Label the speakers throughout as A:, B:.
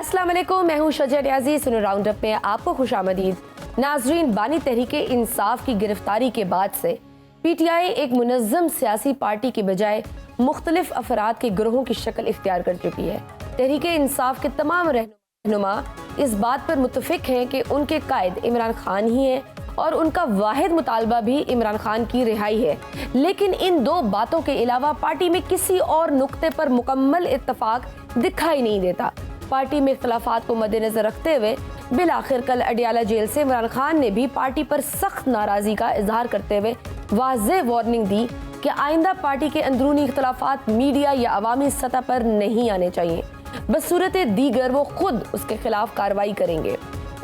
A: अस्सलाम वालेकुम, मैं हूँ शजा रियाजी। सुनो राउंड अप में आपको खुशामदीद। नाजरीन, बानी तहरीके इंसाफ की गिरफ्तारी के बाद से पीटीआई एक मुनज़्ज़म सियासी पार्टी के बजाय मुख्तलिफ अफराद के गिरोहों की शक्ल इख्तियार कर चुकी है। तहरीके इंसाफ के तमाम रहनुमा इस बात पर मुत्तफिक हैं कि उनके कायद इमरान खान ही हैं और उनका वाहिद मुतालबा भी इमरान खान की रिहाई है। लेकिन इन दो बातों के अलावा पार्टी में किसी और नुक्ते पर मुकम्मल इत्तफाक दिखाई नहीं देता। पार्टी में इख्तलाफात को मद्देनजर रखते हुए बिलाखिर कल अडियाला जेल से इमरान खान ने भी पार्टी पर सख्त नाराजगी का इजहार करते हुए वाज़ेह वार्निंग दी कि आइंदा पार्टी के अंदरूनी इख्तलाफात मीडिया या अवामी सतह पर नहीं आने चाहिए, बसूरत दीगर वो खुद उसके खिलाफ कार्रवाई करेंगे।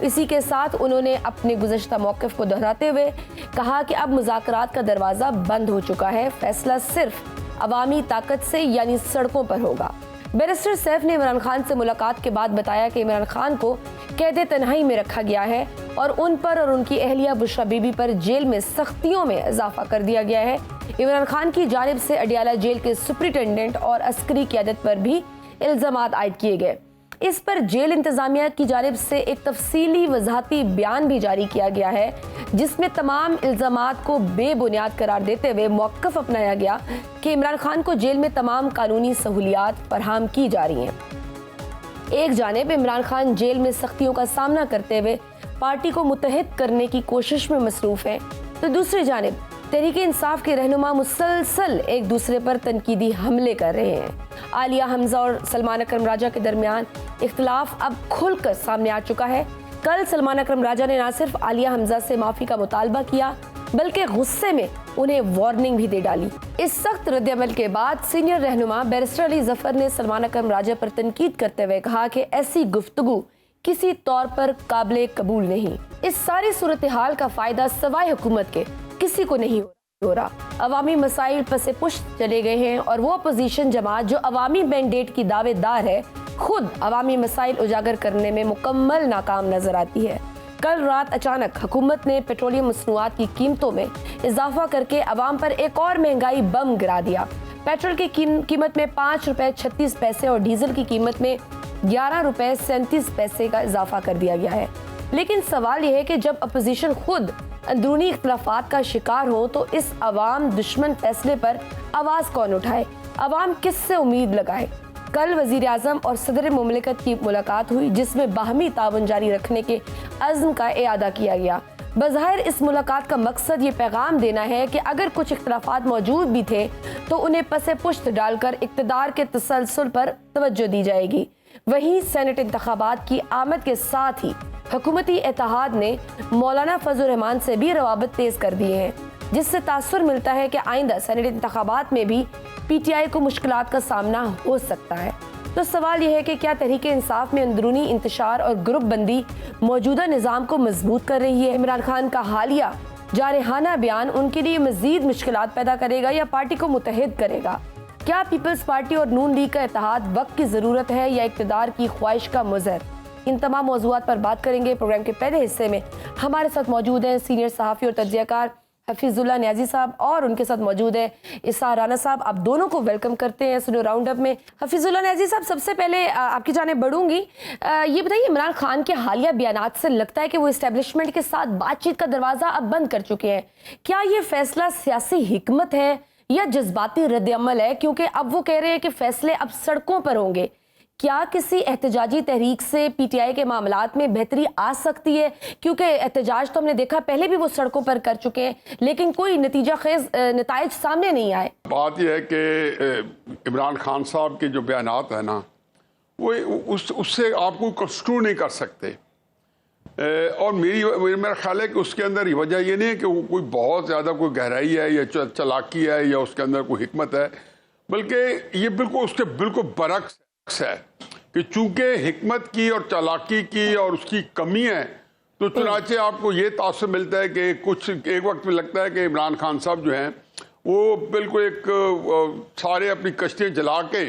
A: इसी के साथ उन्होंने अपने गुज़श्ता मौक़िफ़ को दोहराते हुए कहा कि अब मुज़ाकरात का दरवाज़ा बंद हो चुका है, फैसला सिर्फ अवामी ताकत से यानी सड़कों पर होगा। बैरिस्टर सैफ ने इमरान खान से मुलाकात के बाद बताया कि इमरान खान को कैद तन्हाई में रखा गया है और उन पर और उनकी अहलिया बुशरा बीबी पर जेल में सख्तियों में इजाफा कर दिया गया है। इमरान खान की जानिब से अडियाला जेल के सुपरिटेंडेंट और अस्करी क़यादत पर भी इल्ज़ामात आयद किए गए। इस पर जेल इंतज़ामिया की जानिब से एक तफसीली वजाहती बयान भी जारी किया गया है, जिसमें तमाम इल्ज़ामात को बेबुनियाद करार देते हुए मौक़िफ़ अपनाया गया कि इमरान खान को जेल में तमाम कानूनी सहूलियात फराहम की जा रही हैं। एक जानिब इमरान खान जेल में सख्तियों का सामना करते हुए पार्टी को मुत्तहिद करने की कोशिश में मसरूफ़ हैं, तो दूसरी जानिब तहरीके इंसाफ के रहनुमा मुसलसल एक दूसरे पर तनकीदी हमले कर रहे हैं। आलिया हमजा और सलमान अकरम राजा के दरमियान इख्तलाफ अब खुलकर सामने आ चुका है। कल सलमान अकरम राजा ने न सिर्फ आलिया हमजा से माफ़ी का मुतालबा किया, बल्कि गुस्से में उन्हें वार्निंग भी दे डाली। इस सख्त रद्द-ए-अमल के बाद सीनियर रहनुमा बैरिस्टर अली जफर ने सलमान अकरम राजा पर तनकीद करते हुए कहा कि ऐसी गुफ्तगू किसी तौर पर काबिल कबूल नहीं। इस सारी सूरत हाल का फ़ायदा सवाए हुकूमत के किसी को नहीं हो रहा। अवामी मसाइल पसे पुश्त चले गए हैं और वो अपोजिशन जमात जो अवामी मैंडेट की दावेदार है, खुद अवामी मसाइल उजागर करने में मुकम्मल नाकाम नजर आती है। कल रात अचानक हुकूमत ने पेट्रोलियम मसनूआत की कीमतों में इजाफा करके अवाम पर एक और महंगाई बम गिरा दिया। पेट्रोल की कीमत में 5 रुपए 36 पैसे और डीजल की कीमत में 11 रुपए 37 पैसे का इजाफा कर दिया गया है। लेकिन सवाल यह है कि जब अपोजिशन खुद अंदरूनी इख्तलाफात का शिकार हो तो इस अवाम दुश्मन फैसले पर आवाज़ कौन उठाए, अवाम किससे उम्मीद लगाए। कल वज़ीर आज़म और सदर मुमलिकत की मुलाकात हुई, जिसमें बाहमी ताउन जारी रखने के अज़्म का इआदा किया गया। बज़ाहिर इस मुलाकात का मकसद ये पैगाम देना है कि अगर कुछ इख्तलाफात मौजूद भी थे तो उन्हें पसे पुश्त डालकर इक़्तिदार के तसलसल पर तवज्जो दी जाएगी। वहीं सेनेट इंतखाबात की आमद के साथ ही हुकूमती इत्तेहाद ने मौलाना फजल रहमान से भी रवाबत तेज़ कर दिए हैं, जिससे तासुर मिलता है कि आइंदा सेनेट इंतखाबात में भी पीटीआई को मुश्किलात का सामना हो सकता है। तो सवाल यह है कि क्या तहरीके इंसाफ में अंदरूनी इंतशार और ग्रुप बंदी मौजूदा निज़ाम को मजबूत कर रही है? इमरान खान का हालिया जारहाना बयान उनके लिए मजीद मुश्किलात पैदा करेगा या पार्टी को मुत्तहिद करेगा? क्या पीपल्स पार्टी और नून लीग का इत्तेहाद वक्त की ज़रूरत है या इक़्तिदार की ख्वाहिश का मुज़र? इन तमाम मौज़ूआत पर बात करेंगे। प्रोग्राम के पहले हिस्से में हमारे साथ मौजूद हैं सीनियर सहाफ़ी और तज्ज़ियाकार हफीजुल्लाह नियाज़ी साहब और उनके साथ मौजूद है इसा राना साहब। आप दोनों को वेलकम करते हैं सुनो राउंड अप में। हफीजुल्लाह नियाज़ी साहब, सबसे पहले आपकी जानिब बढ़ूंगी। ये बताइए, इमरान खान के हालिया बयानात से लगता है कि वो इस्टेब्लिशमेंट के साथ बातचीत का दरवाज़ा अब बंद कर चुके हैं। क्या ये फैसला सियासी हिकमत है या जज्बाती रद्द-ए-अमल है? क्योंकि अब वो कह रहे हैं कि फैसले अब सड़कों पर होंगे। क्या किसी एहतजाजी तहरीक से पीटीआई के मामलात में बेहतरी आ सकती है? क्योंकि एहतजाज तो हमने देखा पहले भी वो सड़कों पर कर चुके हैं, लेकिन कोई नतीजा खेज नताइज सामने नहीं आए।
B: बात यह है कि इमरान खान साहब के जो बयानात है ना, वो उससे आपको कंस्ट्रू नहीं कर सकते। और मेरा ख्याल है कि उसके अंदर वजह ये नहीं है कि वो कोई बहुत ज़्यादा कोई गहराई है या चालाकी है या उसके अंदर कोई हिकमत है, बल्कि ये बिल्कुल उसके बिल्कुल बरक्स है कि चूंकि हिकमत की और चालाकी की और उसकी कमी है, तो चुनाचे आपको ये तासुर मिलता है कि कुछ एक वक्त में लगता है कि इमरान खान साहब जो हैं वो बिल्कुल एक सारे अपनी कश्तियाँ जला के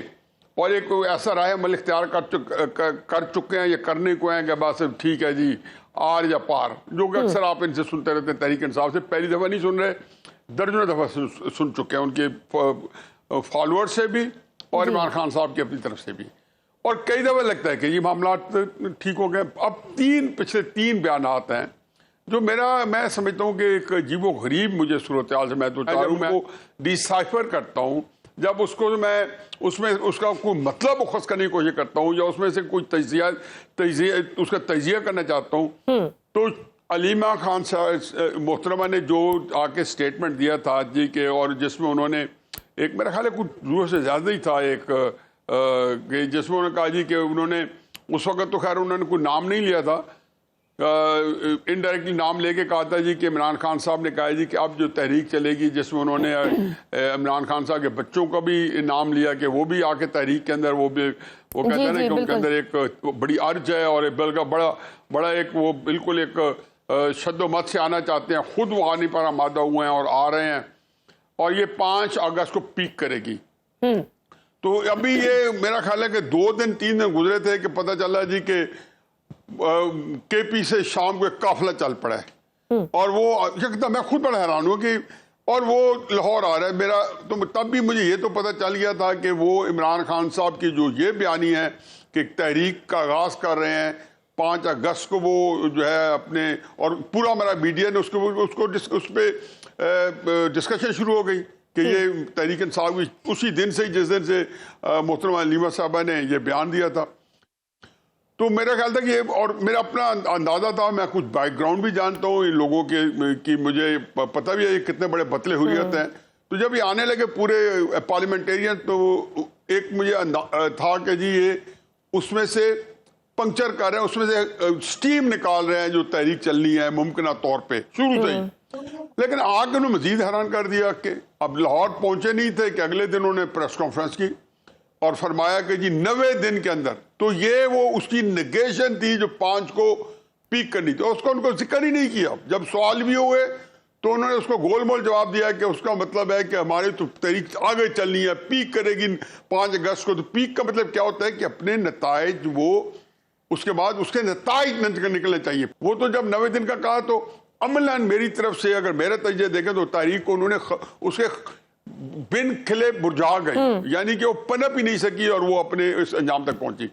B: और एक ऐसा राह अमल इख्तियार कर चुके हैं या करने को हैं कि बस ठीक है जी, आर या पार, जो कि अक्सर आप इनसे सुनते रहते हैं। तहरीक इंसाफ से पहली दफ़ा नहीं सुन रहे, दर्जनों दफ़ा सुन चुके हैं, उनके फॉलोअर से भी और इमरान खान साहब की अपनी तरफ से भी। اور کئی دفعہ لگتا ہے کہ یہ معاملات ٹھیک ہو گئے. اب پچھلے تین بیانات ہیں جو میں سمجھتا ہوں کہ ایک عجیب و غریب مجھے صورتحال سے میں تو میں ڈیسائفر کرتا ہوں جب اس کو میں اس میں اس کا کوئی مطلب اخذ کرنے کی کوشش کرتا ہوں یا اس میں سے کوئی تجزیہ اس کا تجزیہ کرنا چاہتا ہوں. تو علیمہ خان صاحب محترمہ نے جو آ کے اسٹیٹمنٹ دیا تھا جی کہ اور جس میں انہوں نے ایک میرا خیال ہے کچھ ضرورت سے زیادہ ہی تھا ایک جس میں انہوں نے کہا جی کہ انہوں نے اس وقت تو خیر انہوں نے کوئی نام نہیں لیا تھا, انڈائریکٹلی نام لے کے کہا تھا جی کہ عمران خان صاحب نے کہا جی کہ اب جو تحریک چلے گی جس میں انہوں نے عمران خان صاحب کے بچوں کا بھی نام لیا کہ وہ بھی آ کے تحریک کے اندر وہ کہتے ہیں نا کہ ان کے اندر ایک بڑی ارج ہے اور بلکہ بڑا ایک وہ بالکل ایک شد و مت سے آنا چاہتے ہیں, خود وہ آنے پر آمادہ ہوئے ہیں اور آ رہے ہیں اور یہ 5 اگست کو پیک کرے گی. تو ابھی یہ میرا خیال ہے کہ 2 دن 3 دن گزرے تھے کہ پتہ چلا جی کہ کے پی سے شام کو ایک قافلہ چل پڑا ہے اور وہ یکدم میں خود بڑا حیران ہوں کہ اور وہ لاہور آ رہا ہے. میرا تو تب بھی مجھے یہ تو پتہ چل گیا تھا کہ وہ عمران خان صاحب کی جو یہ بیانی ہے کہ تحریک کا آغاز کر رہے ہیں 5 اگست کو, وہ جو ہے اپنے اور پورا میرا میڈیا نے اس پہ ڈسکشن شروع ہو گئی کہ یہ تحریک انصاف اسی دن سے جس دن سے محترمہ علیمہ صاحبہ نے یہ بیان دیا تھا. تو میرا خیال تھا کہ اور میرا اپنا اندازہ تھا, میں کچھ بیک گراؤنڈ بھی جانتا ہوں ان لوگوں کی مجھے پتہ بھی ہے یہ کتنے بڑے بتلے ہوئیت ہیں. تو جب یہ آنے لگے پورے پارلیمنٹیرین تو ایک مجھے تھا کہ جی یہ اس میں سے پنکچر کر رہے ہیں, اس میں سے سٹیم نکال رہے ہیں جو تحریک چلنی ہے ممکنہ طور پہ شروع سے ہی. لیکن آگ انہوں نے مزید حیران کر دیا کہ اب لاہور پہنچے نہیں تھے کہ اگلے دن انہوں نے پریس کانفرنس کی اور فرمایا کہ جی 90 دن کے اندر. تو یہ وہ اس کی نگیشن تھی جو 5 کو پیک کرنی تھی, اس کو ان کو ذکر ہی نہیں کیا. جب سوال بھی ہوئے تو انہوں نے اس کو گول مول جواب دیا کہ اس کا مطلب ہے کہ ہماری تو تحریک آگے چلنی ہے, پیک کرے گی 5 اگست کو. تو پیک کا مطلب کیا ہوتا ہے کہ اپنے نتائج وہ اس کے بعد اس کے نتائج نکلنے چاہیے. وہ تو جب 90 دن کا کہا تو عملاً میری طرف سے اگر میرا تجزیہ دیکھیں تو تحریک کو انہوں نے اس کے بن کھلے برجھا گئے, یعنی کہ وہ پنپ ہی نہیں سکی اور وہ اپنے اس انجام تک پہنچی.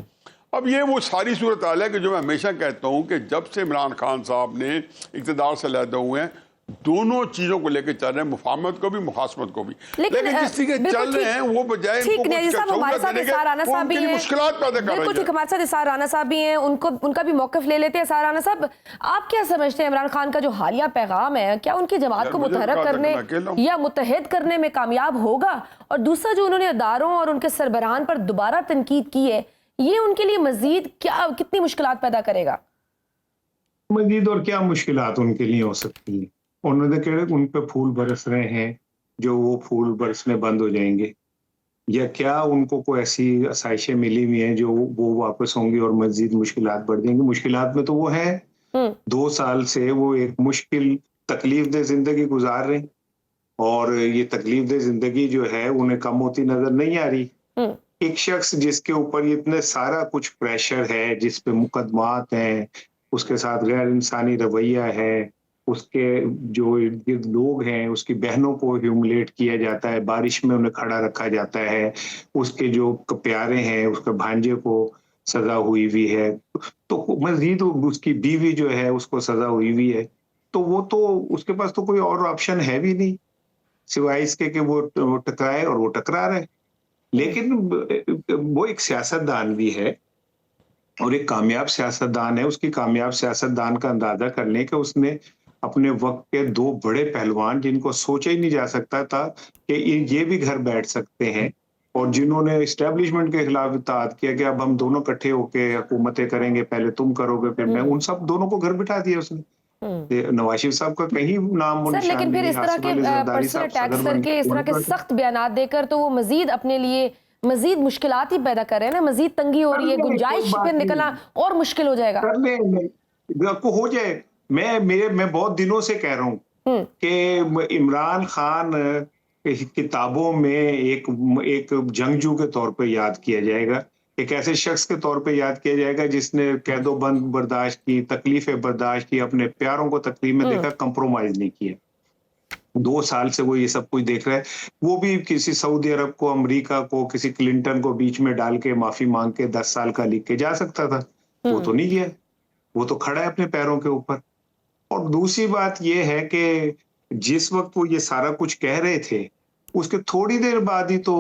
B: اب یہ وہ ساری صورتحال ہے کہ جو میں ہمیشہ کہتا ہوں کہ جب سے عمران خان صاحب نے اقتدار سے علیحدہ ہوئے ہیں دونوں چیزوں کو لے کے چل رہے ہیں, مفاہمت کو بھی مخاصمت کو بھی. لیکن جس طریقے چل رہے ہیں وہ بجائے مشکلات پیدا کر رہے ہیں.
A: ٹھیک, ہمارے ساتھ اسرار رانا صاحب بھی ہیں, ان کا بھی موقف لے لیتے ہیں. اسرار رانا صاحب, آپ کیا سمجھتے ہیں عمران خان کا جو حالیہ پیغام ہے کیا ان کی جماعت کو متحرک کرنے یا متحد کرنے میں کامیاب ہوگا؟ اور دوسرا جو انہوں نے اداروں اور ان کے سربراہان پر دوبارہ تنقید کی ہے, یہ ان کے لیے مزید کتنی مشکلات پیدا کرے گا؟
C: مزید اور کیا مشکلات ان کے لیے ہو سکتی ہیں؟ انہوں نے کہا ان پہ پھول برس رہے ہیں جو وہ پھول برسنے بند ہو جائیں گے, یا کیا ان کو کوئی ایسی آسائشیں ملی ہوئی ہیں جو وہ واپس ہوں گی اور مزید مشکلات بڑھ جائیں گی؟ مشکلات میں تو وہ ہیں 2 سال سے وہ ایک مشکل تکلیف دہ زندگی گزار رہے ہیں اور یہ تکلیف دہ زندگی جو ہے انہیں کم ہوتی نظر نہیں آ رہی. ایک شخص جس کے اوپر اتنے سارا کچھ پریشر ہے, جس پہ مقدمات ہیں, اس کے ساتھ غیر انسانی رویہ ہے, اس کے جو ارد گرد لوگ ہیں اس کی بہنوں کو ہیوملیٹ کیا جاتا ہے, بارش میں انہیں کھڑا رکھا جاتا ہے, اس کے جو پیارے ہیں اس کے بھانجے کو سزا ہوئی ہوئی ہے, تو مزید اس کی بیوی جو ہے اس کو سزا ہوئی ہوئی ہے. تو وہ تو اس کے پاس تو کوئی اور آپشن ہے بھی نہیں سوائے اس کے کہ وہ ٹکرائے, اور وہ ٹکرا رہے. لیکن وہ ایک سیاستدان بھی ہے اور ایک کامیاب سیاستدان ہے. اس کی کامیاب سیاستدان کا اندازہ کر لیں کہ اس نے اپنے وقت کے 2 بڑے پہلوان جن کو سوچا ہی نہیں جا سکتا تھا کہ یہ بھی گھر بیٹھ سکتے ہیں, اور جنہوں نے اسٹیبلشمنٹ کے خلاف اتحاد کیا کہ اب ہم دونوں کٹھے ہو کے حکومتیں کریں گے, پہلے تم کرو گے پھر میں, ان سب دونوں کو گھر بٹھا دیا اس نے. نواز شریف صاحب کا کہیں نام و نشان
A: لیکن پھر اس طرح کے پرسنل اٹیکس کر کے, اس طرح کے سخت بیانات دے کر تو وہ مزید اپنے لیے مزید مشکلات ہی پیدا کر رہے ہیں نا, مزید تنگی ہو رہی ہے, گنجائش پھر نکلنا اور مشکل ہو جائے گا.
C: آپ کو ہو جائے. میں بہت دنوں سے کہہ رہا ہوں کہ عمران خان کتابوں میں ایک جنگجو کے طور پہ یاد کیا جائے گا, ایک ایسے شخص کے طور پہ یاد کیا جائے گا جس نے قید و بند برداشت کی, تکلیفیں برداشت کی, اپنے پیاروں کو تکلیف میں دیکھا, کمپرومائز نہیں کیا. 2 साल से वो ये सब कुछ देख रहा है। वो भी किसी सऊदी अरब को, अमेरिका को, किसी क्लिंटन को बीच में डाल के माफी मांग के 10 साल का लिख के जा सकता था। वो तो नहीं गया, वो तो खड़ा है अपने पैरों के ऊपर। और दूसरी बात ये है कि जिस वक्त वो ये सारा कुछ कह रहे थे, उसके थोड़ी देर बाद ही तो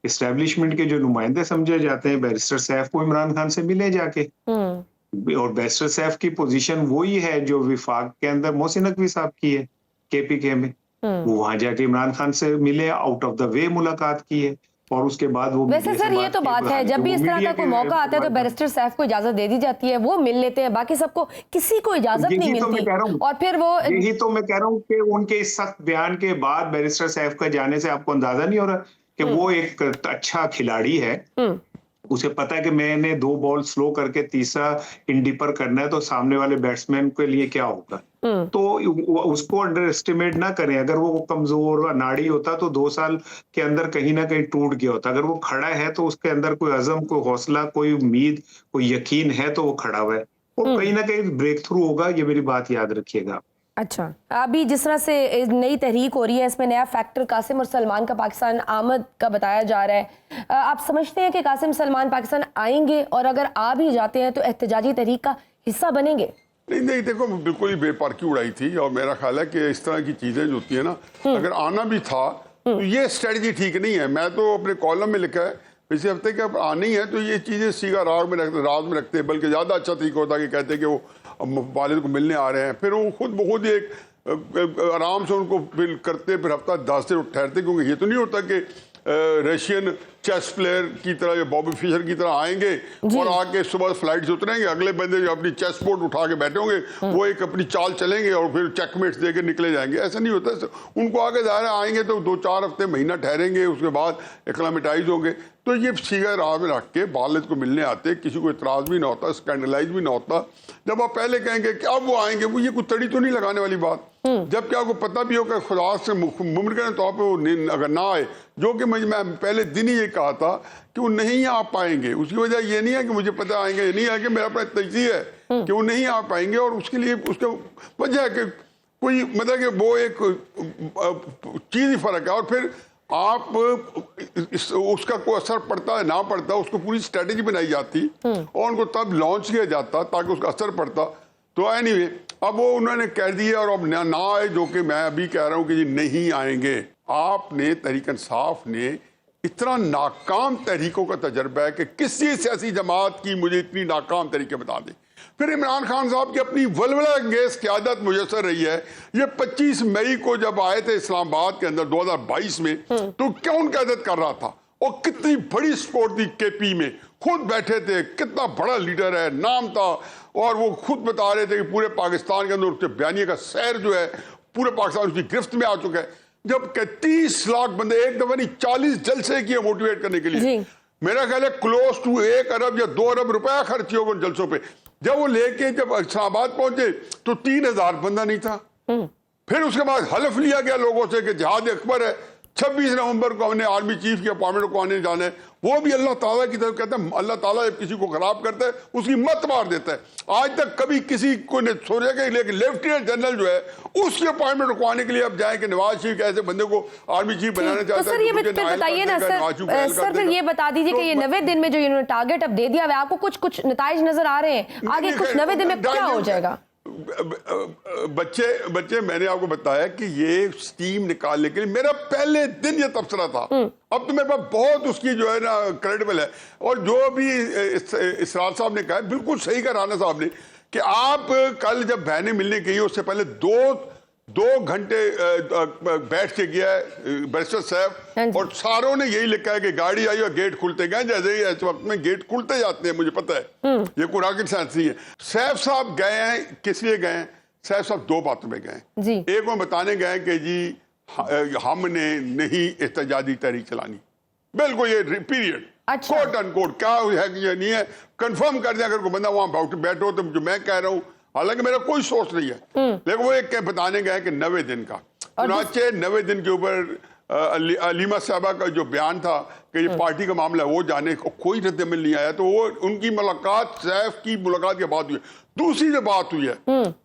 C: एस्टेब्लिशमेंट के जो नुमाइंदे समझे जाते हैं, बैरिस्टर सैफ को इमरान खान से मिले जाके। और बैरिस्टर सैफ की पोजीशन वही है जो विफाक के अंदर मोहसिन नकवी साहब की है, केपीके में। वो वहां जाके इमरान खान से मिले, आउट ऑफ द वे मुलाकात की है, और उसके बाद वो
A: वैसे सर ये तो बात है, जब भी इस तरह का कोई मौका आता है तो बैरिस्टर सैफ को इजाजत दे दी जाती है, वो मिल लेते हैं, बाकी सबको किसी को इजाजत नहीं मिलती। और फिर वो
C: यही तो मैं कह रहा हूँ कि उनके इस सख्त बयान के बाद बैरिस्टर सैफ का जाने से आपको अंदाजा नहीं हो रहा कि वो एक अच्छा खिलाड़ी है। उसे पता है कि मैंने 2 बॉल स्लो करके तीसरा इंडी पर करना है तो सामने वाले बैट्समैन के लिए क्या होगा। तो उसको अंडर एस्टिमेट ना करें। अगर वो कमजोर अनाड़ी होता तो 2 साल के अंदर कहीं ना कहीं टूट गया होता। अगर वो खड़ा है तो उसके अंदर कोई अज़म, कोई हौसला, कोई उम्मीद, कोई यकीन है तो वो खड़ा हुआ है, और कहीं ना कहीं ब्रेक थ्रू होगा। ये मेरी बात याद रखिएगा।
A: अच्छा, अभी जिस तरह से नई तहरीक हो रही है, इसमें नया फैक्टर कासिम और सलमान का पाकिस्तान आमद का बताया जा रहा है। आप समझते हैं कि कासिम सलमान पाकिस्तान आएंगे, और अगर आ भी जाते हैं तो एहतजाजी तहरीक का हिस्सा बनेंगे?
B: नहीं, देखो बिल्कुल ही बेपारकी उड़ाई थी, और मेरा ख्याल है कि इस तरह की चीजें जो होती है ना, अगर आना भी था तो ये स्ट्रेटजी ठीक नहीं है। मैं तो अपने कॉलम में लिखा है पिछले हफ्ते कि अब आनी है तो ये चीजें सीधा राज में रखते, बल्कि ज्यादा अच्छा तरीका होता कि कहते कि वो वालिद को मिलने आ रहे हैं, फिर वो खुद बहुत ही एक आराम से उनको फिर करते, फिर हफ्ता 10 दिन ठहरते, क्योंकि ये तो नहीं होता कि रशियन चेस प्लेयर की तरह या बॉबी फिशर की तरह आएंगे और आके सुबह फ्लाइट से उतरेंगे, अगले बंदे जो अपनी चेस बोर्ड उठा के बैठे होंगे वो एक अपनी चाल चलेंगे और फिर चेकमेट्स देके निकले जाएंगे। ऐसा नहीं होता। उनको आगे ज़ाहिर आएंगे तो 2-4 हफ्ते, महीना ठहरेंगे, उसके बाद एक्लामेटाइज होंगे। तो ये सीधा राह में रख के वालिद को मिलने आते, किसी को इतराज़ भी ना होता, स्कैंडलाइज भी ना होता। जब आप पहले कहेंगे कि अब वो आएंगे, वो ये कोई तड़ी तो नहीं लगाने वाली बात, जबकि आपको पता भी होगा खुदा से मुमकिन तौर पर वो अगर ना आए, जो कि मैं पहले दिन ही ये कहा था कि वो नहीं आ पाएंगे। उसकी वजह ये नहीं है कि मुझे पता आएंगे, ये नहीं है कि मेरा अपना तजज़िया है कि वो नहीं आ पाएंगे, और उसके लिए उसका वजह है कि कोई मतलब कि वो एक चीज़ ही फ़र्क है। और फिर आप उसका कोई असर पड़ता है ना पड़ता, उसको पूरी स्ट्रेटेजी बनाई जाती और उनको तब लॉन्च किया जाता ताकि उसका असर पड़ता। तो एनीवे अब वो उन्होंने कह दिया, और अब ना आए, जो कि मैं अभी कह रहा हूँ कि जी नहीं आएंगे। आपने तहरीक इंसाफ ने इतना नाकाम तहरीकों का तजर्बा है कि किसी सियासी जमात की मुझे इतनी नाकाम तरीके बता दें। फिर इमरान खान साहब की अपनी वलवला अंगेज क़यादत मुयसर रही है। ये 25 मई को जब आए थे इस्लामाबाद के अंदर 2022 में, तो कौन क़यादत कर रहा था और कितनी बड़ी सपोर्ट थी केपी में, खुद बैठे थे, कितना बड़ा लीडर है, नाम था, और वो खुद बता रहे थे कि पूरे पाकिस्तान के अंदर उसके बयानिए का सैर जो है पूरे पाकिस्तान उसकी गिरफ्त में आ चुका है। जब 30 लाख बंदे एक दफा नहीं 40 जलसे किए मोटिवेट करने के लिए, मेरा ख्याल है क्लोज टू 1 अरब या 2 अरब रुपया खर्च होगा उन जलसों पे। जब वो लेके जब इस्लामाबाद पहुंचे तो 3000 बंदा नहीं था। फिर उसके बाद हलफ लिया गया लोगों से कि जिहाद अकबर है, 26 नवंबर को हमने आर्मी चीफ की अपॉइंटमेंट को आने जाना है। वो भी अल्लाह ताला की तरफ कहता है, अल्लाह ताला जब किसी को खराब करता है उसकी मत मार देता है। आज तक कभी किसी को ने सोचा कि लेकिन लेफ्टिनेंट जनरल जो है उसकी अपॉइंटमेंट रुकवाने के लिए अब जाए कि नवाज शरीफ के ऐसे बंदे को आर्मी चीफ बनाना चाहता है।
A: सर ये बताइए ना सर फिर ये बता दीजिए कि ये 90 दिन में जो इन्होंने टारगेट अब दे दिया है, आपको कुछ नताइज नजर आ रहे हैं आगे कुछ 90 दिन में क्या हो जाएगा?
B: बच्चे मैंने आपको बताया कि ये स्टीम निकालने के लिए मेरा पहले दिन ये तबसरा था। अब तो मेरे पास बहुत उसकी जो है ना क्रेडिबल है। और जो भी इसरार साहब ने कहा बिल्कुल सही कहा राना साहब ने कि आप कल जब बहनें मिलने गई उससे पहले दो घंटे बैठ के गया है बैरिस्टर साहब, और सारों ने यही लिखा है कि गाड़ी आई और गेट खुलते गए। जैसे ही इस वक्त में गेट खुलते जाते हैं, मुझे पता है ये कोई रॉकेट साइंस नहीं है। सैफ साहब गए हैं, किस लिए गए हैं? सैफ साहब 2 बातों में गए। एक वो बताने गए कि जी हमने नहीं एहतजाजी तहरीक चलानी, बिल्कुल ये पीरियड कोट अनकोट क्या है कि ये नहीं है। कंफर्म कर दिया अगर कोई बंदा वहां बैठो तो जो मैं कह रहा हूँ, हालांकि मेरा कोई सोच नहीं है, लेकिन वो एक बताने गए कि 90 दिन का, चुनाचे 90 दिन के ऊपर अलीमा साहबा का जो बयान था कि ये पार्टी का मामला है वो जाने को कोई रद्द-ए-अमल नहीं आया। तो वो उनकी मुलाकात सैफ की मुलाकात के बाद हुई है। दूसरी जो बात हुई है,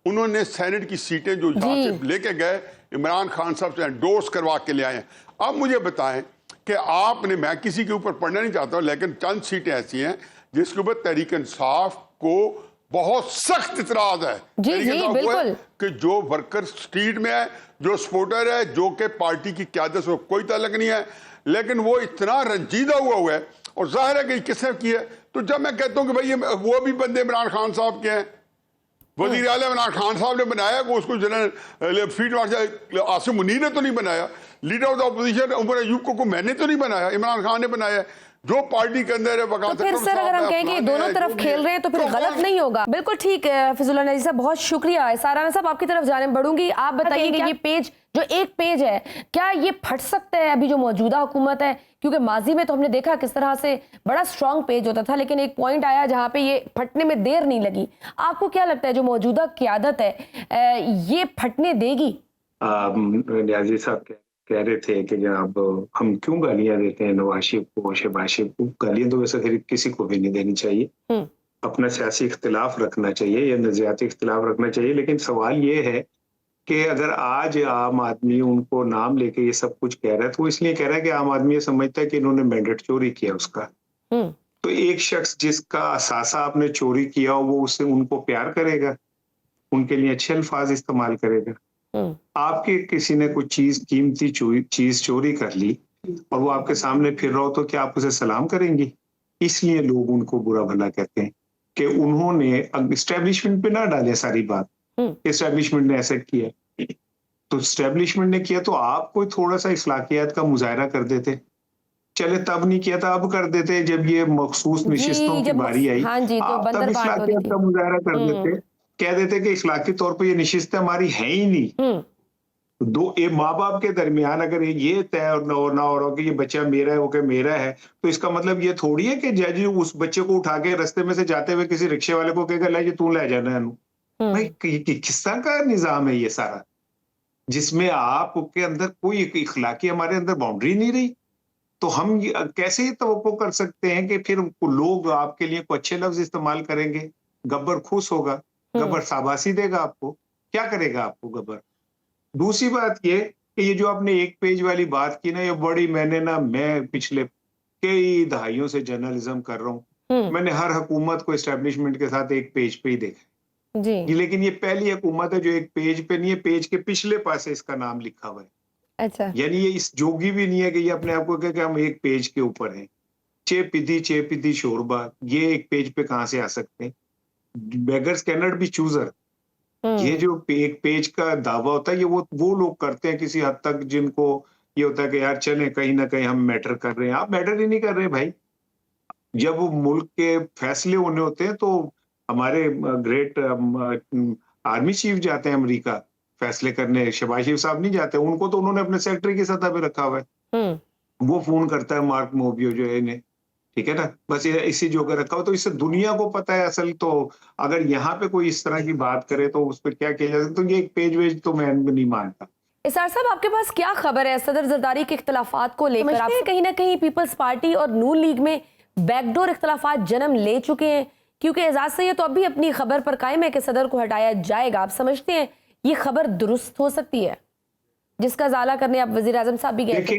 B: उन्होंने सेनेट की सीटें जो यहाँ से लेके गए عمران خان صاحب سے انڈورس کروا کے لے آئے ہیں. اب مجھے بتائیں کہ آپ نے, میں کسی کے اوپر پڑھنا نہیں چاہتا ہوں, لیکن چند سیٹیں ایسی ہیں جس کے اوپر تحریک انصاف کو بہت سخت اعتراض ہے.
A: بالکل
B: کہ جو ورکر اسٹریٹ میں ہے, جو سپورٹر ہے, جو کہ پارٹی کی قیادت سے کوئی تعلق نہیں ہے, لیکن وہ اتنا رنجیدہ ہوا ہے, اور ظاہر ہے کہ کس نے کی ہے. تو جب میں کہتا ہوں کہ بھائی وہ بھی بندے عمران خان صاحب کے ہیں, وزیر اعلیٰ عمران خان صاحب نے بنایا, کہ اس کو general field marshal Asim Munir نے تو نہیں بنایا, leader of the opposition Omar Ayub کو میں نے تو نہیں بنایا, عمران خان نے بنایا. جو پارٹی کے اندر ہے
A: تو پھر سر اگر ہم کہیں کہ دونوں طرف کھیل رہے ہیں تو پھر غلط نہیں ہوگا. بالکل ٹھیک ہے حفیظ اللہ نذیر صاحب, بہت شکریہ. سارانہ صاحب آپ کی طرف جانب بڑھوں گی. آپ بتائیے کہ یہ پیج جو ایک پیج ہے, کیا یہ پھٹ سکتا ہے ابھی جو موجودہ حکومت ہے؟ کیونکہ ماضی میں تو ہم نے دیکھا کس طرح سے بڑا اسٹرانگ پیج ہوتا تھا, لیکن ایک پوائنٹ آیا جہاں پہ یہ پھٹنے میں دیر نہیں لگی. آپ کو کیا لگتا ہے جو موجودہ قیادت ہے یہ پھٹنے دے گی؟
C: نیازی صاحب کہہ رہے تھے کہ جناب ہم کیوں گالیاں دیتے ہیں نواز شریف کو, شہباز شریف کو. گالیاں تو ویسے کسی کو بھی نہیں دینی چاہیے, اپنا سیاسی اختلاف رکھنا چاہیے یا نظریاتی اختلاف رکھنا چاہیے. لیکن سوال یہ ہے کہ اگر آج عام آدمی ان کو نام لے کے یہ سب کچھ کہہ رہا ہے تو وہ اس لیے کہہ رہا ہے کہ عام آدمی یہ سمجھتا ہے کہ انہوں نے مینڈیٹ چوری کیا اس کا. تو ایک شخص جس کا اثاثہ آپ نے چوری کیا ہو وہ اسے ان کو پیار کرے گا, ان کے لیے اچھے الفاظ استعمال کرے گا. آپ کے کسی نے کوئی چیز قیمتی چیز چوری کر لی اور وہ آپ کے سامنے پھر رہا ہو تو کیا آپ اسے سلام کریں گی؟ اس لیے لوگ ان کو برا بھلا کہتے ہیں کہ انہوں نے اسٹیبلشمنٹ پہ نہ ڈالے ساری بات, اسٹیبلشمنٹ نے ایسا کیا. تو اسٹیبلشمنٹ نے کیا تو آپ کوئی تھوڑا سا اخلاقیات کا مظاہرہ کر دیتے, چلے تب نہیں کیا تھا اب کر دیتے, جب یہ مخصوص نشستوں کی باری آئی آپ تب اخلاقیات کا مظاہرہ کر دیتے, کہہ دیتے کہ اخلاقی طور پہ یہ نشستیں ہماری ہیں ہی نہیں. دو ماں باپ کے درمیان اگر یہ طے نہ ہو رہا کہ یہ بچہ میرا ہے وہ کہ میرا ہے, تو اس کا مطلب یہ تھوڑی ہے کہ جج اس بچے کو اٹھا کے رستے میں سے جاتے ہوئے کسی رکشے والے کو کہے گا لے تو لے جانا ہے. بھائی کس طرح کا نظام ہے یہ سارا, جس میں آپ کے اندر کوئی اخلاقی ہمارے اندر باؤنڈری نہیں رہی. تو ہم کیسے یہ توقع کر سکتے ہیں کہ پھر لوگ آپ کے لیے کوئی اچھے لفظ استعمال کریں گے؟ گبر خوش ہوگا, گبر شاباشی دے گا آپ کو, کیا کرے گا آپ کو گبر؟ دوسری بات یہ کہ یہ جو آپ نے ایک پیج والی بات کی نا, یہ بڑی میں پچھلے کئی دہائیوں سے جرنلزم کر رہا ہوں, میں نے ہر حکومت کو اسٹیبلشمنٹ کے ساتھ ایک پیج پہ ہی دیکھا
A: جی,
C: لیکن یہ پہلی حکومت ہے جو ایک پیج پہ نہیں ہے, پیج کے پچھلے پاسے اس کا نام لکھا ہوا ہے.
A: اچھا,
C: یعنی یہ اس جوگی بھی نہیں ہے کہ یہ اپنے آپ کو کہ ہم ایک پیج کے اوپر ہیں. چے پدی شوربا یہ ایک پیج پہ کہاں سے آ سکتے ہیں؟ Beggars can't be choosers. یہ جو ایک پیج کا دعویٰ ہوتا ہے یہ وہ لوگ کرتے ہیں کسی حد تک جن کو یہ ہوتا ہے کہ یار چلیں کہیں نہ کہیں ہم میٹر کر رہے ہیں. آپ میٹر ہی نہیں کر رہے بھائی. جب ملک کے فیصلے ہونے ہوتے ہیں تو ہمارے گریٹ آرمی چیف جاتے ہیں امریکہ فیصلے کرنے, شہباز شریف صاحب نہیں جاتے. ان کو تو انہوں نے اپنے سیکٹری کی سطح پہ رکھا ہوا ہے, وہ فون کرتا ہے مارک موبیو جو ہے انہیں, ٹھیک ہے نا, بس اسی جو کر رکھا ہوا. تو اس سے دنیا کو پتا ہے اصل. تو اگر یہاں پہ کوئی اس طرح کی بات کرے تو اس پہ کیا کیا جائے, تو یہ ایک پیج ویج تو میں نہیں مانتا.
A: اسرار صاحب آپ کے پاس کیا خبر ہے صدر زرداری کے اختلافات کو لے کر؟ آپ کہیں نہ کہیں پیپلز پارٹی اور نون لیگ میں بیک ڈور اختلافات جنم لے چکے ہیں, کیونکہ اعزاز سید تو اب بھی اپنی خبر پر قائم ہے کہ صدر کو ہٹایا جائے گا. آپ سمجھتے ہیں یہ خبر درست ہو سکتی ہے جس کا ازالہ کرنے آپ وزیر اعظم صاحب بھی گئے تھے؟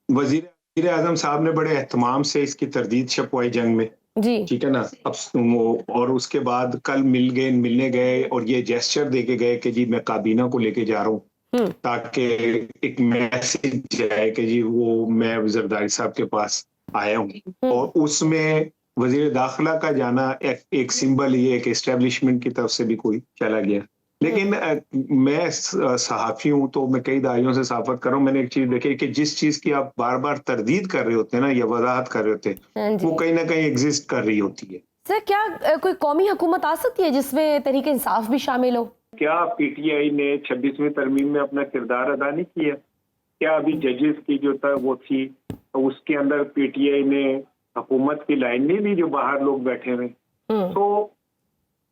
C: وزیر اعظم صاحب نے بڑے اہتمام سے اس کی تردید چھپوائی جنگ میں,
A: جی
C: ٹھیک ہے نا. اب اور اس کے بعد کل ملنے گئے اور یہ جیسچر دے کے گئے کہ جی میں کابینہ کو لے کے جا رہا ہوں تاکہ ایک میسج جائے کہ جی وہ میں زرداری صاحب کے پاس آیا ہوں. اور اس میں وزیر داخلہ کا جانا ایک سمبل یہ ہے کہ اسٹیبلشمنٹ کی طرف سے بھی کوئی چلا گیا. لیکن میں صحافی ہوں تو میں کئی دہائیوں سے صحافت کر رہا ہوں. میں نے ایک چیز دیکھی کہ جس چیز کی آپ بار بار تردید کر رہے ہوتے ہیں نا یا وضاحت کر رہے ہوتے ہیں وہ کہیں نہ کہیں ایگزسٹ کر رہی ہوتی ہے.
A: سر کیا کوئی قومی حکومت آ سکتی ہے جس میں تحریک انصاف بھی شامل ہو؟
C: کیا پی ٹی آئی نے 26ویں ترمیم میں اپنا کردار ادا نہیں کیا؟ کیا ابھی ججز کی جو تھا وہ تھی اس کے اندر پی ٹی آئی نے حکومت کی لائن نہیں لی جو باہر لوگ بیٹھے ہوئے؟ تو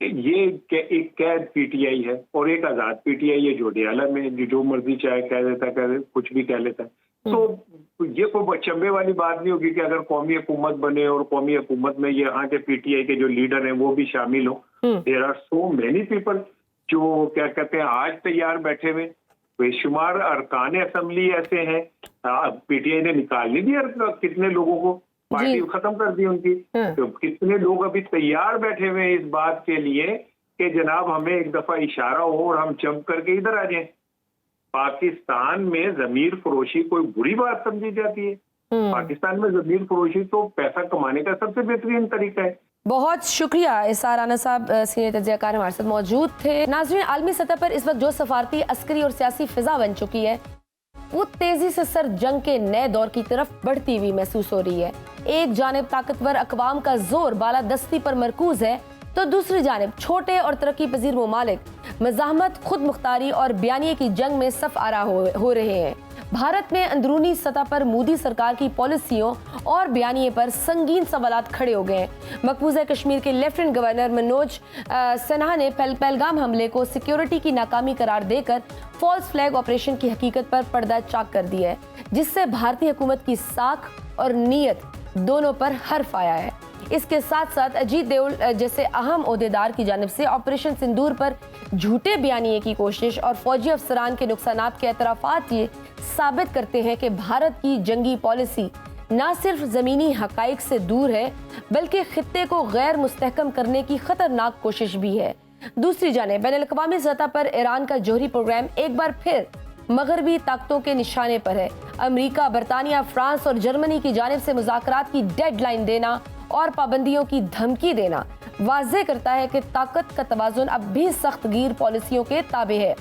C: یہ ایک قید پی ٹی آئی ہے اور ایک آزاد پی ٹی آئی ہے جو ڈیالہ میں جو مرضی چاہے کہہ دیتا ہے, کچھ بھی کہہ لیتا ہے. تو یہ کوئی چمبے والی بات نہیں ہوگی کہ اگر قومی حکومت بنے اور قومی حکومت میں یہاں کے پی ٹی آئی کے جو لیڈر ہیں وہ بھی شامل ہوں. There are so many people जो क्या कहते हैं आज तैयार बैठे हुए बेशुमार अरकान असम्बली ऐसे हैं, पीटीआई ने निकाल नहीं दिया कितने लोगों को, पार्टी खत्म कर दी उनकी। तो कितने लोग अभी तैयार बैठे हुए हैं इस बात के लिए कि जनाब हमें एक दफा इशारा हो और हम जंप करके इधर आ जाएं। पाकिस्तान में जमीर फरोशी कोई बुरी बात समझी जाती है? पाकिस्तान में जमीर फरोशी तो पैसा कमाने का सबसे बेहतरीन तरीका है।
A: बहुत शुक्रिया इसार राना साहब, सीनियर तज्ज़ियाकार हमारे साथ मौजूद थे। नाज़रीन, आलमी सतह पर इस वक्त जो सफारती, अस्करी और सियासी फिजा बन चुकी है वो तेजी से सर जंग के नए दौर की तरफ बढ़ती हुई महसूस हो रही है। एक जानिब ताकतवर अक़वाम का जोर बालादस्ती पर मरकूज है, तो दूसरी जानिब छोटे और तरक्की पजीर ममालिक मज़ाहमत, खुद मुख्तारी और बयानिए की जंग में सफ आरा हो रहे हैं। भारत में अंदरूनी सतह पर मोदी सरकार की पॉलिसियों और बयानिए पर संगीन सवालात खड़े हो गए हैं। मकबूजा कश्मीर के लेफ्टिनेंट गवर्नर मनोज सिन्हा ने पहलगाम हमले को सिक्योरिटी की नाकामी करार देकर फॉल्स फ्लैग ऑपरेशन की हकीकत पर पर्दा चाक कर दिया है, जिससे भारतीय हुकूमत की साख और नीयत दोनों पर हर्फ आया है। इसके साथ साथ अजीत देओल जैसे अहम ओहदेदार की जानिब से ऑपरेशन सिंदूर पर झूठे बयानिए की कोशिश और फौजी अफसरान के नुकसानात के एतराफात ये साबित करते हैं कि भारत की जंगी पॉलिसी न सिर्फ ज़मीनी हकाइक से दूर है, बल्कि खित्ते को गैर मुस्तहकम करने की खतरनाक कोशिश भी है। दूसरी जानिब बैनुल-अक़वामी सतह पर ईरान का जौहरी प्रोग्राम एक बार फिर मगरबी ताकतों के निशाने पर है। अमेरिका, बरतानिया, फ्रांस और जर्मनी की जानिब से मुज़ाकरात की डेडलाइन देना और पाबंदियों की धमकी देना वाज़ेह करता है कि ताकत का तवाज़ुन अब भी सख्त गिर पॉलिसियों के ताबे है,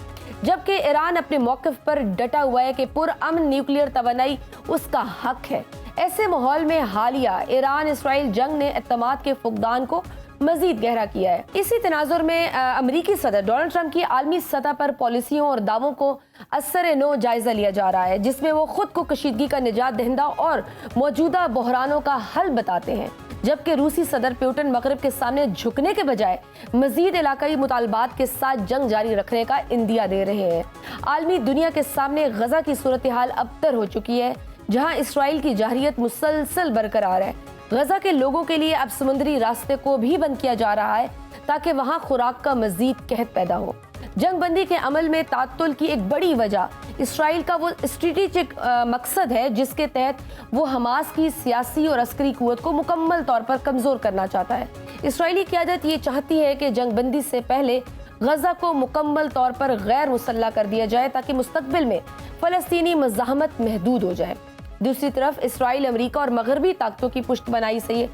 A: जबकि ईरान अपने मौक़िफ़ पर डटा हुआ है कि पुरअमन न्यूक्लियर तवानाई उसका हक है। ऐसे माहौल में हालिया ईरान इसराइल जंग ने एतमाद के फुकदान को मजीद गहरा किया है। इसी तनाजुर में अमरीकी सदर डोनाल्ड ट्रंप की आलमी सतह पर पॉलिसियों और दावों को असर नो जायजा लिया जा रहा है, जिसमें वो खुद को कशीदगी का निजात दहिंदा और मौजूदा बहरानों का हल बताते हैं, जबकि रूसी सदर पुतिन मगरब के सामने झुकने के बजाय मजीद इलाकाई मुतालबात के साथ जंग जारी रखने का इंदिया दे रहे हैं। आलमी दुनिया के सामने गजा की सूरत हाल अबतर हो चुकी है, जहां इसराइल की जाहिरियत मुसलसल बरकरार है। गजा के लोगों के लिए अब समुद्री रास्ते को भी बंद किया जा रहा है ताकि वहां खुराक का मजीद कहत पैदा हो। जंग बंदी के अमल में तातुल की एक बड़ी वजह इसराइल का वो स्ट्रेटेजिक मकसद है, जिसके तहत वो हमास की सियासी और अस्करी कुव्वत को मुकम्मल तौर पर कमजोर करना चाहता है। इसराइली क़यादत ये चाहती है कि जंग बंदी से पहले गजा को मुकम्मल तौर पर गैर मुसल्ला कर दिया जाए, ताकि मुस्तकबिल में फ़लस्तीनी मज़ाहमत महदूद हो जाए। दूसरी तरफ इसराइल अमेरिका और मगरबी ताकतों की पुष्टबनाई से ये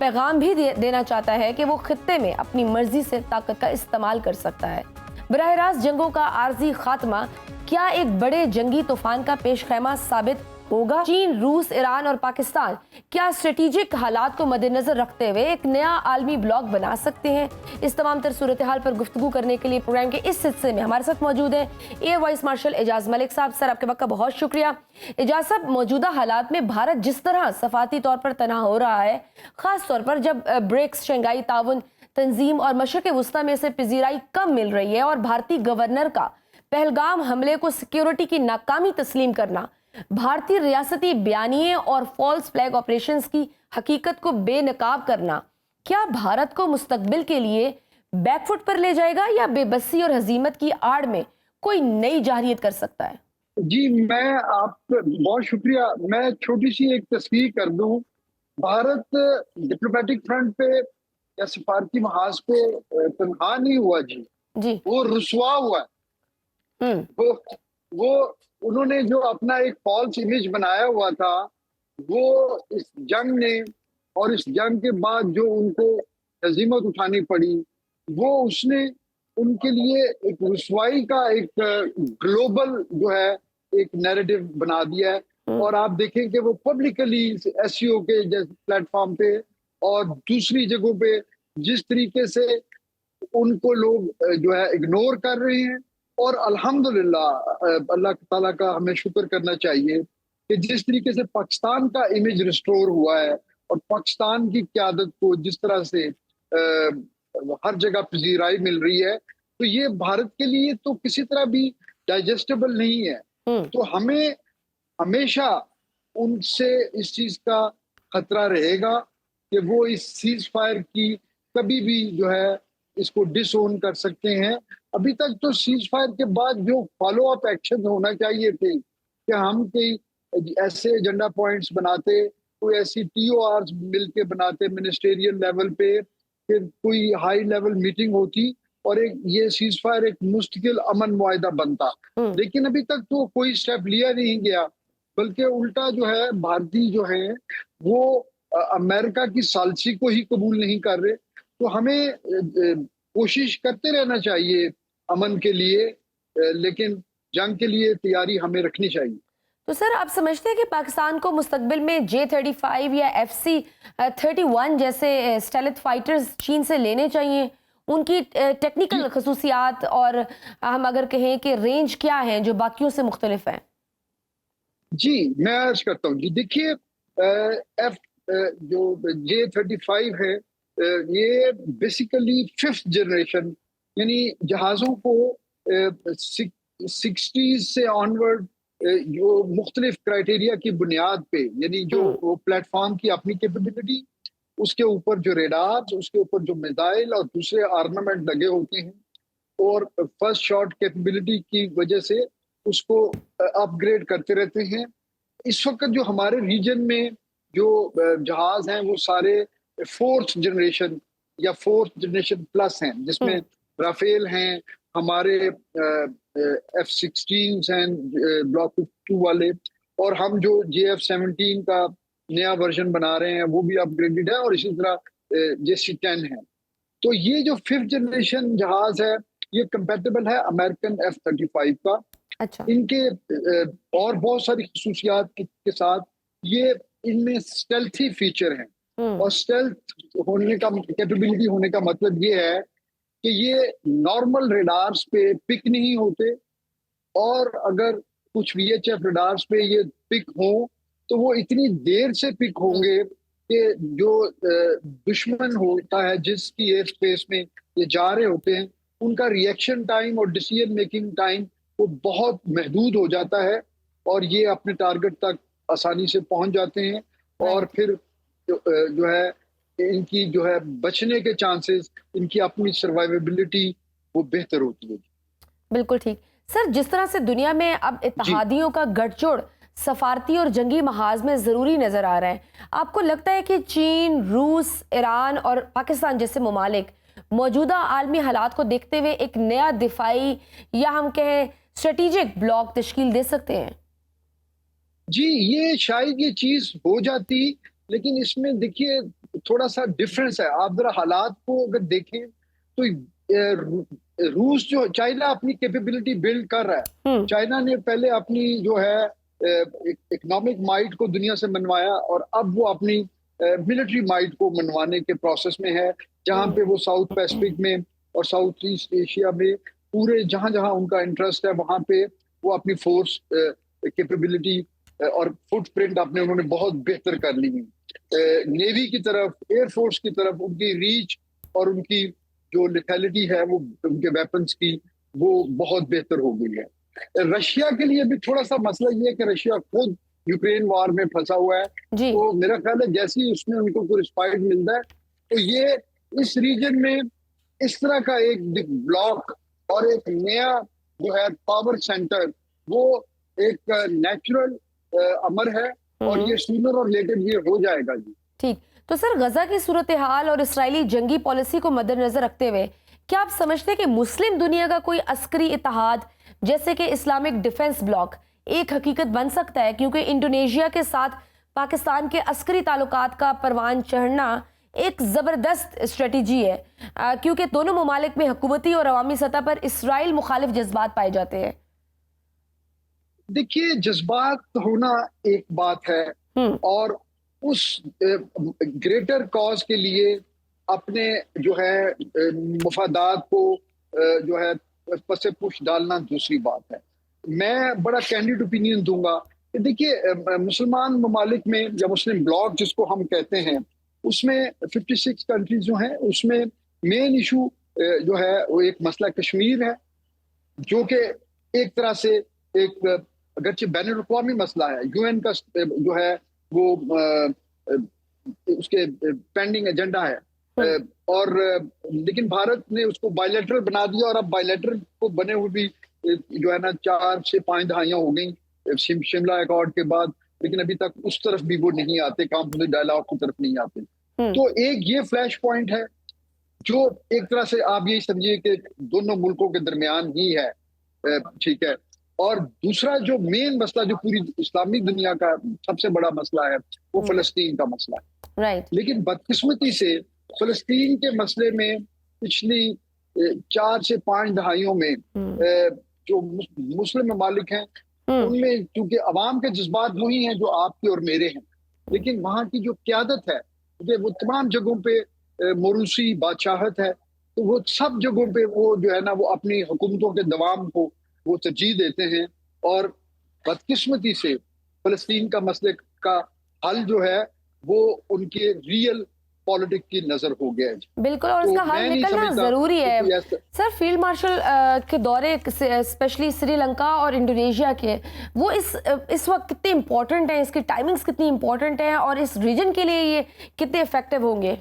A: पैगाम भी देना चाहता है कि वो खित्ते में अपनी मर्जी से ताकत का इस्तेमाल कर सकता है। बराह रास्त जंगों का आर्जी खात्मा क्या एक बड़े जंगी तूफान का पेश खैमा साबित होगा? चीन, रूस, ईरान और पाकिस्तान क्या स्ट्रेटेजिक हालात को मद्देनजर रखते हुए एक नया आलमी ब्लॉक बना सकते हैं? इस तमाम तर सूरत हाल पर गुफ्तगू करने के लिए प्रोग्राम के इस हिस्से में हमारे साथ मौजूद हैं air vice marshal Ejaz Malik साहब। सर, आपके वक्त का बहुत शुक्रिया। एजाज साहब, मौजूदा हालात में भारत जिस तरह सफाती तौर पर तनहा हो रहा है, खास तौर पर जब ब्रिक्स, शंघाई ताउन तंजीम और मशरक़ वस्ता में से पजीराई कम मिल रही है और भारतीय गवर्नर का पहलगाम हमले को सिक्योरिटी की नाकामी तस्लीम करना, भारतीय रियासती बयानिए और फॉल्स फ्लैग ऑपरेशंस की हकीकत को बेनकाब करना, क्या भारत को मुस्तकबिल के लिए बैकफुट पर ले जाएगा या बेबसी और हजीमत की आड़ में कोई नई जाहिरियत कर सकता है?
D: जी, मैं आपका बहुत शुक्रिया। मैं छोटी सी एक तस्वीर कर दूं। भारत डिप्लोमेटिक फ्रंट पे या सिफारती महाज पे तनहा नहीं हुआ जी, वो रुसवा हुआ है। वो उन्होंने जो अपना एक फॉल्स इमेज बनाया हुआ था, वो इस जंग ने और इस जंग के बाद जो उनको हजीमत उठानी पड़ी, वो उसने उनके लिए एक रुसवाई का एक ग्लोबल जो है एक नैरेटिव बना दिया है। और आप देखें कि वो पब्लिकली एससीओ के जैसे प्लेटफॉर्म पे और दूसरी जगहों पे जिस तरीके से उनको लोग जो है इग्नोर कर रहे हैं। और अल्हम्दुलिल्लाह अल्लाह ताला का हमें शुक्र करना चाहिए कि जिस तरीके से पाकिस्तान का इमेज रिस्टोर हुआ है और पाकिस्तान की क़यादत को जिस तरह से हर जगह पजीराई मिल रही है, तो ये भारत के लिए तो किसी तरह भी डाइजेस्टेबल नहीं है। तो हमें हमेशा उनसे इस चीज का खतरा रहेगा कि वो इस सीज फायर की कभी भी जो है اس کو ڈس اون کر سکتے ہیں. ابھی تک تو سیز فائر کے بعد جو فالو اپ ایکشن ہونا چاہیے تھے کہ ہم کوئی ایسے ایجنڈا پوائنٹس بناتے, کوئی ایسی ٹی او آرز مل کے بناتے منسٹریل لیول پہ, کہ کوئی ہائی لیول میٹنگ ہوتی اور ایک یہ سیز فائر ایک مستقل امن معاہدہ بنتا. لیکن ابھی تک تو کوئی سٹیپ لیا نہیں گیا, بلکہ الٹا جو ہے بھارتی جو ہیں وہ امریکہ کی سالسی کو ہی قبول نہیں کر رہے. تو ہمیں کوشش کرتے رہنا چاہیے امن کے لیے, لیکن جنگ کے لیے تیاری ہمیں رکھنی چاہیے.
A: تو سر آپ سمجھتے ہیں کہ پاکستان کو مستقبل میں J-35 یا FC-31 جیسے اسٹیلتھ فائٹرز چین سے لینے چاہیے؟ ان کی ٹیکنیکل خصوصیات اور ہم اگر کہیں کہ رینج کیا ہیں جو باقیوں سے مختلف ہیں؟
D: جی میں عرض کرتا ہوں. جی دیکھیے جو J-35 ہے یہ بیسیکلی 5th جنریشن, یعنی جہازوں کو 60s سے آنورڈ جو مختلف کرائٹیریا کی بنیاد پہ, یعنی جو پلیٹ فارم کی اپنی کیپیبلٹی, اس کے اوپر جو ریڈار, اس کے اوپر جو میزائل اور دوسرے آرمامنٹ لگے ہوتے ہیں, اور فرسٹ شاٹ کیپیبلٹی کی وجہ سے اس کو اپ گریڈ کرتے رہتے ہیں. اس وقت جو ہمارے ریجن میں جو جہاز ہیں وہ سارے 4th جنریشن یا 4th جنریشن پلس ہیں, جس میں رافیل ہیں, ہمارے F-16 ہیں بلاک 2 والے, اور ہم جو JF-17 کا نیا ورژن بنا رہے ہیں وہ بھی اپ گریڈڈ ہے, اور اسی طرح JC-10 ہے. تو یہ جو 5th جنریشن جہاز ہے یہ کمپیٹیبل ہے امریکن F-35 کا.
A: اچھا.
D: ان کے اور بہت ساری خصوصیات کے ساتھ یہ ان میں اسٹیلتھی فیچر ہیں, اور اسٹیلتھ ہونے کا کیپیبلٹی ہونے کا مطلب یہ ہے کہ یہ نارمل ریڈارز پہ پک نہیں ہوتے, اور اگر کچھ VHF ریڈارز پہ یہ پک ہوں تو وہ اتنی دیر سے پک ہوں گے کہ جو دشمن ہوتا ہے جس کی ایئر اسپیس میں یہ جا رہے ہوتے ہیں, ان کا ریئیکشن ٹائم اور ڈیسیژن میکنگ ٹائم وہ بہت محدود ہو جاتا ہے, اور یہ اپنے ٹارگٹ تک آسانی سے پہنچ جاتے ہیں, اور پھر جو ہے ان کی جو ہے بچنے کے چانسز, ان کی اپنی سروائیویبلٹی وہ بہتر ہوتی ہے.
A: بالکل ٹھیک. سر جس طرح سے دنیا میں اب اتحادیوں کا گٹھ جوڑ سفارتی اور جنگی محاذ میں ضروری نظر آ رہا ہے, آپ کو لگتا ہے کہ چین, روس, ایران اور پاکستان جیسے ممالک موجودہ عالمی حالات کو دیکھتے ہوئے ایک نیا دفاعی یا ہم کہیں اسٹریٹجک بلاک تشکیل دے سکتے ہیں؟
D: جی یہ شاید یہ چیز ہو جاتی, لیکن اس میں دیکھیے تھوڑا سا ڈفرینس ہے. آپ ذرا حالات کو اگر دیکھیں تو روس جو چائنا اپنی کیپیبلٹی بلڈ کر رہا ہے. چائنا نے پہلے اپنی جو ہے اکنامک مائٹ کو دنیا سے منوایا, اور اب وہ اپنی ملٹری مائٹ کو منوانے کے پروسیس میں ہے, جہاں پہ وہ ساؤتھ پیسفک میں اور ساؤتھ ایسٹ ایشیا میں پورے جہاں جہاں ان کا انٹرسٹ ہے وہاں پہ وہ اپنی فورس کیپیبلٹی اور فٹ پرنٹ اپنے انہوں نے بہت بہتر کر لی ہے. نیوی کی طرف, ایئر فورس کی طرف ان کی ریچ اور ان کی جو لیتھیلٹی ہے وہ ان کے ویپنز کی وہ بہت بہتر ہو گئی ہے. رشیا کے لیے بھی تھوڑا سا مسئلہ یہ ہے کہ رشیا خود یوکرین وار میں پھنسا ہوا ہے, تو میرا خیال ہے جیسے ہی اس میں ان کو کوئی رسپائٹ ملتا ہے تو یہ اس ریجن میں اس طرح کا ایک بلاک اور ایک نیا جو ہے پاور سینٹر وہ ایک نیچرل امر ہے, اور یہ سونر اور لیٹر یہ ہو جائے گا. جی
A: ٹھیک. تو سر غزہ کی صورتحال اور اسرائیلی جنگی پالیسی کو مد نظر رکھتے ہوئے کیا آپ سمجھتے ہیں کہ مسلم دنیا کا کوئی عسکری اتحاد جیسے کہ اسلامک ڈیفنس بلاک ایک حقیقت بن سکتا ہے؟ کیونکہ انڈونیشیا کے ساتھ پاکستان کے عسکری تعلقات کا پروان چڑھنا ایک زبردست اسٹریٹجی ہے, کیونکہ دونوں ممالک میں حکومتی اور عوامی سطح پر اسرائیل مخالف جذبات پائے جاتے ہیں.
D: دیکھیے جذبات ہونا ایک بات ہے, اور اس گریٹر کاز کے لیے اپنے جو ہے مفادات کو جو ہے پس پش ڈالنا دوسری بات ہے. میں بڑا کینڈیڈ اوپینین دوں گا کہ دیکھیے مسلمان ممالک میں یا مسلم بلاک جس کو ہم کہتے ہیں اس میں 56 کنٹریز جو ہیں اس میں مین ایشو جو ہے وہ ایک مسئلہ کشمیر ہے, جو کہ ایک طرح سے ایک اگرچہ بین الاقوامی مسئلہ ہے, UN کا جو ہے وہ اس کے پینڈنگ ایجنڈا ہے, اور लेकिन भारत ने उसको बायलैटरल बना दिया और अब बायलैटरल को बने हुए भी जो है ना 4 से 5 दहाइयां हो गई शिमला अकॉर्ड के बाद, लेकिन अभी तक उस तरफ भी वो नहीं आते, कॉम्पोजिट डायलॉग की तरफ नहीं आते। तो एक ये फ्लैश पॉइंट है जो एक तरह से आप यही समझिए कि दोनों मुल्कों के दरमियान ही है, ठीक है। और दूसरा जो मेन मसला जो पूरी इस्लामी दुनिया का सबसे बड़ा मसला है वो फलस्तीन का मसला है।
A: राइट।
D: लेकिन बदकिस्मती से फलस्तीन के मसले में पिछली 4 से 5 दहाइयों में जो मुस्लिम ममालिक हैं उनमें क्योंकि अवाम के जज्बात वही हैं जो आपके और मेरे हैं, लेकिन वहाँ की जो क़यादत है वो तमाम जगहों पे मोरूसी बादशाहत है, तो वो सब जगहों पे वो जो है ना वो अपनी हुकूमतों के दवाम को वो तरजीह देते हैं। और बदकिस्मती से फलस्तीन का मसले का हल जो है वो उनके रियल पॉलिटिक्स की नजर हो गया है।
A: बिल्कुल, और इसका हल निकलना जरूरी है। सर, फील्ड मार्शल के दौरे स्पेशली श्रीलंका और इंडोनेशिया के, वो इस वक्त कितने इंपॉर्टेंट हैं, इसकी टाइमिंग्स कितनी इंपॉर्टेंट है और इस रीजन के लिए ये कितने इफेक्टिव होंगे?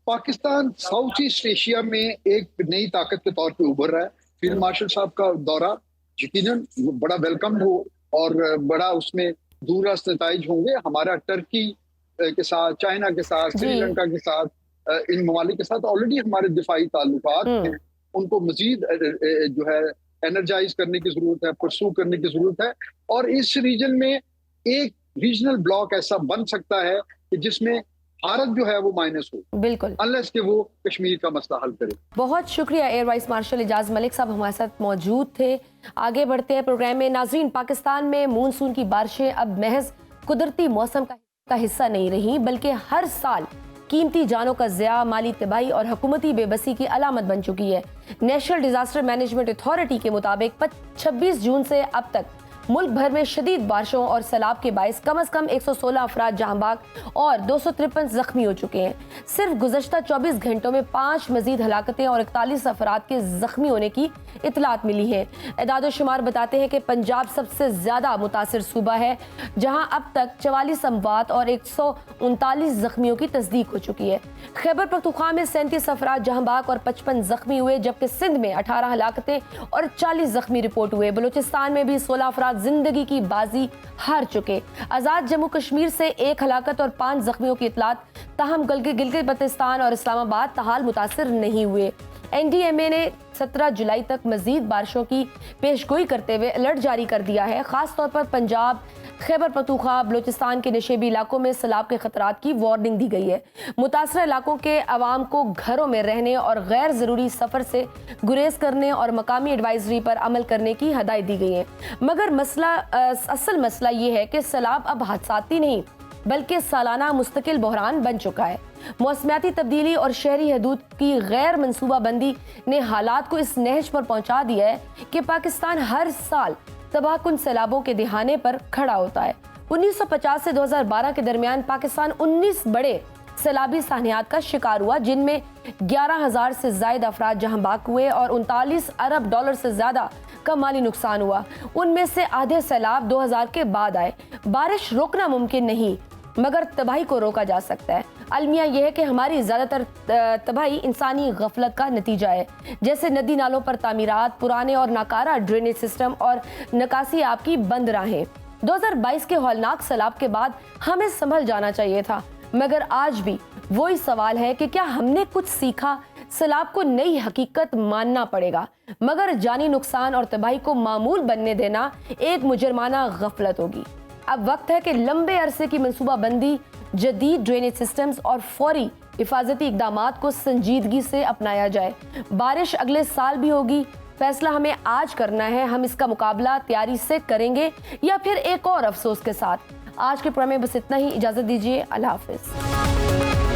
D: पाकिस्तान साउथ ईस्ट एशिया में एक नई ताकत के तौर पे उभर रहा है। फील्ड मार्शल साहब का दौरा यकीनन बड़ा वेलकम हो और बड़ा उसमें दूरदराज नताइज होंगे। हमारा टर्की के साथ, चाइना के साथ, श्रीलंका के साथ, इन ममालिक के साथ ऑलरेडी हमारे दिफाई ताल्लुकात हैं, उनको मजीद जो है एनर्जाइज करने की जरूरत है, परसू करने की जरूरत है। और इस रीजन में एक रीजनल ब्लॉक ऐसा बन सकता है कि जिसमें भारत जो है वो माइनस हो,
A: बिल्कुल,
D: अनलेस कि वो कश्मीर का मसला हल करे।
A: बहुत शुक्रिया air vice marshal Ejaz Malik साहब हमारे साथ मौजूद थे। आगे बढ़ते हैं प्रोग्राम में। नाजरीन, पाकिस्तान में मानसून की बारिशें अब महज कुदरती मौसम का हिस्सा नहीं रही, बल्कि हर साल कीमती जानों का ज़िया, माली तबाही और हुकूमती बेबसी की अलामत बन चुकी है। नेशनल डिजास्टर मैनेजमेंट अथॉरिटी के मुताबिक 26 जून से अब तक मुल्क भर में शदीद बारिशों और सैलाब के बायस कम से कम 116 अफराद जहां बाग और 253 जख्मी हो चुके हैं। सिर्फ गुज़श्ता 24 घंटों में 5 मजीद हलाकतें और 41 अफराद के जख्मी होने की इतलात मिली है। एदाद शुमार बताते हैं कि पंजाब सबसे ज्यादा मुतासिर सूबा है, जहां अब तक 44 अमवात और 139 जख्मियों की तस्दीक हो चुकी है। खैबर पख्तूनख्वा में 37 अफराद जहां बाग और 55 जख्मी हुए, जबकि सिंध में 18 हलाकतें और 40 जख्मी रिपोर्ट हुए। बलूचिस्तान में भी 16 अफराद जिंदगी की बाजी हार चुके। आजाद जम्मू कश्मीर से 1 हलाकत और 5 जख्मियों की इतलात, ताहम गिलगित बल्तिस्तान और इस्लामाबाद ताहाल मुतासिर नहीं हुए। NDMA ने 17 जुलाई तक मजीद बारिशों की पेशगोई करते हुए अलर्ट जारी कर दिया है। खास तौर पर पंजाब, खैबर पख्तूनख्वा, बलूचिस्तान के नशेबी इलाकों में सैलाब के खतरात की वार्निंग दी गई है। मुतासर इलाकों के अवाम को घरों में रहने और गैर ज़रूरी सफ़र से गुरेज करने और मकामी एडवाइजरी पर अमल करने की हदायत दी गई है। मगर असल मसला ये है कि सैलाब अब हादसाती नहीं बल्कि सालाना मुस्तकिल बहरान बन चुका है। मौसमियाती तब्दीली और शहरी हदूद की गैर मनसूबा बंदी ने हालात को इस नहज पर पहुंचा दिया है कि पाकिस्तान हर साल तबाहकुन सैलाबों के दिहाने पर खड़ा होता है। 1950 से 2012 के दरमियान पाकिस्तान 19 बड़े सैलाबी सानियात का शिकार हुआ, जिनमें 11,000 से ज्यादा अफराद जहां बाक हुए और 39 अरब डॉलर से ज्यादा का माली नुकसान हुआ। उनमें से आधे सैलाब 2000 के बाद आए। बारिश रोकना मुमकिन नहीं, मगर तबाही को रोका जा सकता है। अलमिया यह है कि हमारी ज़्यादातर तबाही इंसानी गफलत का नतीजा है, जैसे नदी नालों पर तामीरात, पुराने और नाकारा ड्रेनेज सिस्टम और निकासी आपकी बंद राहें। 2022 के हौलनाक सैलाब के बाद हमें संभल जाना चाहिए था, मगर आज भी वही सवाल है कि क्या हमने कुछ सीखा? सैलाब को नई हकीकत मानना पड़ेगा, मगर जानी नुकसान और तबाही को मामूल बनने देना एक मुजरमाना गफलत होगी। अब वक्त है कि लंबे अरसे की मनसूबाबंदी, जदीद ड्रेनेज सिस्टम्स और फौरी हिफाजती इकदामात को संजीदगी से अपनाया जाए। बारिश अगले साल भी होगी, फैसला हमें आज करना है। हम इसका मुकाबला तैयारी से करेंगे या फिर एक और अफसोस के साथ। आज के प्रोग्राम में बस इतना ही। इजाजत दीजिए। अल्लाह हाफिज।